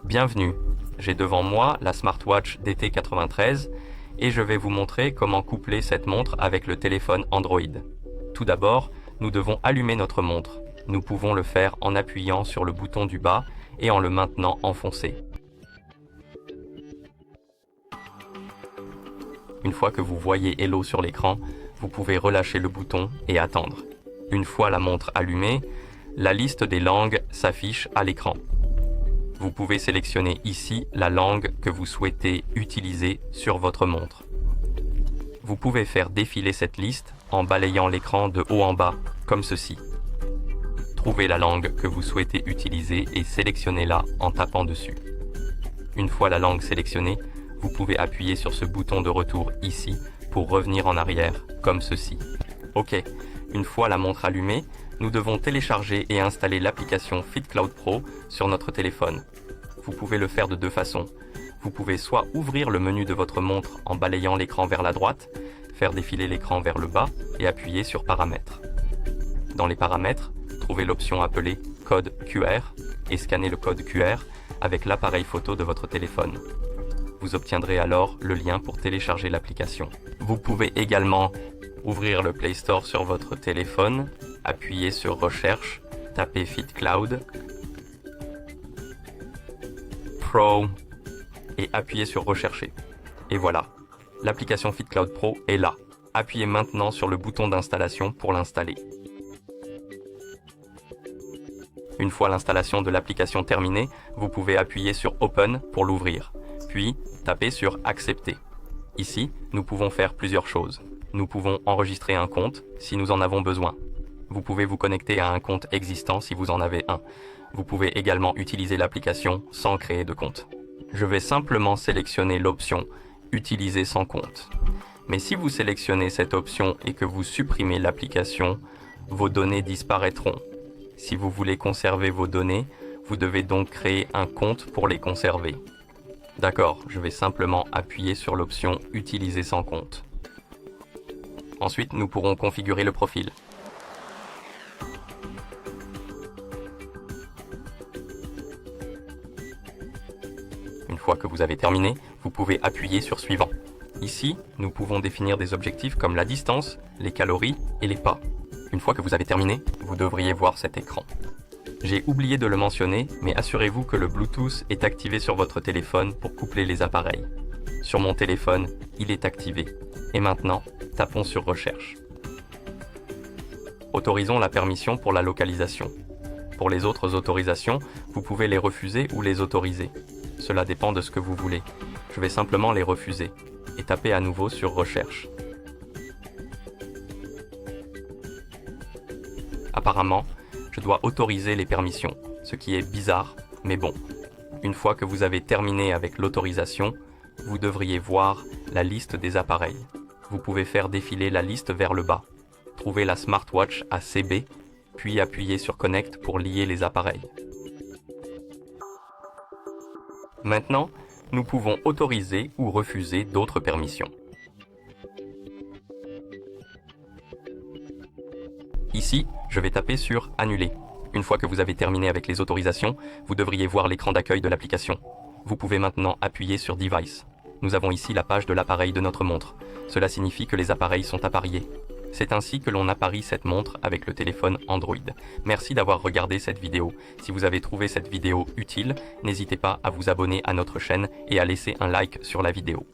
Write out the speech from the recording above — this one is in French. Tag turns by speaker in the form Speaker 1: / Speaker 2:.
Speaker 1: Bienvenue, j'ai devant moi la smartwatch DT93 et je vais vous montrer comment coupler cette montre avec le téléphone Android. Tout d'abord, nous devons allumer notre montre. Nous pouvons le faire en appuyant sur le bouton du bas et en le maintenant enfoncé. Une fois que vous voyez Hello sur l'écran, vous pouvez relâcher le bouton et attendre. Une fois la montre allumée, la liste des langues s'affiche à l'écran. Vous pouvez sélectionner ici la langue que vous souhaitez utiliser sur votre montre. Vous pouvez faire défiler cette liste en balayant l'écran de haut en bas, comme ceci. Trouvez la langue que vous souhaitez utiliser et sélectionnez-la en tapant dessus. Une fois la langue sélectionnée, vous pouvez appuyer sur ce bouton de retour ici pour revenir en arrière, comme ceci. Ok, une fois la montre allumée, nous devons télécharger et installer l'application FitCloud Pro sur notre téléphone. Vous pouvez le faire de deux façons. Vous pouvez soit ouvrir le menu de votre montre en balayant l'écran vers la droite, faire défiler l'écran vers le bas et appuyer sur Paramètres. Dans les paramètres, trouvez l'option appelée Code QR et scannez le code QR avec l'appareil photo de votre téléphone. Vous obtiendrez alors le lien pour télécharger l'application. Vous pouvez également ouvrir le Play Store sur votre téléphone, appuyez sur Recherche, tapez FitCloud Pro et appuyez sur Rechercher. Et voilà, l'application FitCloud Pro est là. Appuyez maintenant sur le bouton d'installation pour l'installer. Une fois l'installation de l'application terminée, vous pouvez appuyer sur Open pour l'ouvrir, puis tapez sur Accepter. Ici, nous pouvons faire plusieurs choses. Nous pouvons enregistrer un compte si nous en avons besoin. Vous pouvez vous connecter à un compte existant si vous en avez un. Vous pouvez également utiliser l'application sans créer de compte. Je vais simplement sélectionner l'option « Utiliser sans compte ». Mais si vous sélectionnez cette option et que vous supprimez l'application, vos données disparaîtront. Si vous voulez conserver vos données, vous devez donc créer un compte pour les conserver. D'accord, je vais simplement appuyer sur l'option « Utiliser sans compte ». Ensuite, nous pourrons configurer le profil. Une fois que vous avez terminé, vous pouvez appuyer sur Suivant. Ici, nous pouvons définir des objectifs comme la distance, les calories et les pas. Une fois que vous avez terminé, vous devriez voir cet écran. J'ai oublié de le mentionner, mais assurez-vous que le Bluetooth est activé sur votre téléphone pour coupler les appareils. Sur mon téléphone, il est activé. Et maintenant, tapons sur Recherche. Autorisons la permission pour la localisation. Pour les autres autorisations, vous pouvez les refuser ou les autoriser. Cela dépend de ce que vous voulez. Je vais simplement les refuser et taper à nouveau sur Recherche. Apparemment, je dois autoriser les permissions, ce qui est bizarre, mais bon. Une fois que vous avez terminé avec l'autorisation, vous devriez voir la liste des appareils. Vous pouvez faire défiler la liste vers le bas. Trouvez la smartwatch à CB, puis appuyez sur Connect pour lier les appareils. Maintenant, nous pouvons autoriser ou refuser d'autres permissions. Ici, je vais taper sur Annuler. Une fois que vous avez terminé avec les autorisations, vous devriez voir l'écran d'accueil de l'application. Vous pouvez maintenant appuyer sur Device. Nous avons ici la page de l'appareil de notre montre. Cela signifie que les appareils sont appariés. C'est ainsi que l'on apparie cette montre avec le téléphone Android. Merci d'avoir regardé cette vidéo. Si vous avez trouvé cette vidéo utile, n'hésitez pas à vous abonner à notre chaîne et à laisser un like sur la vidéo.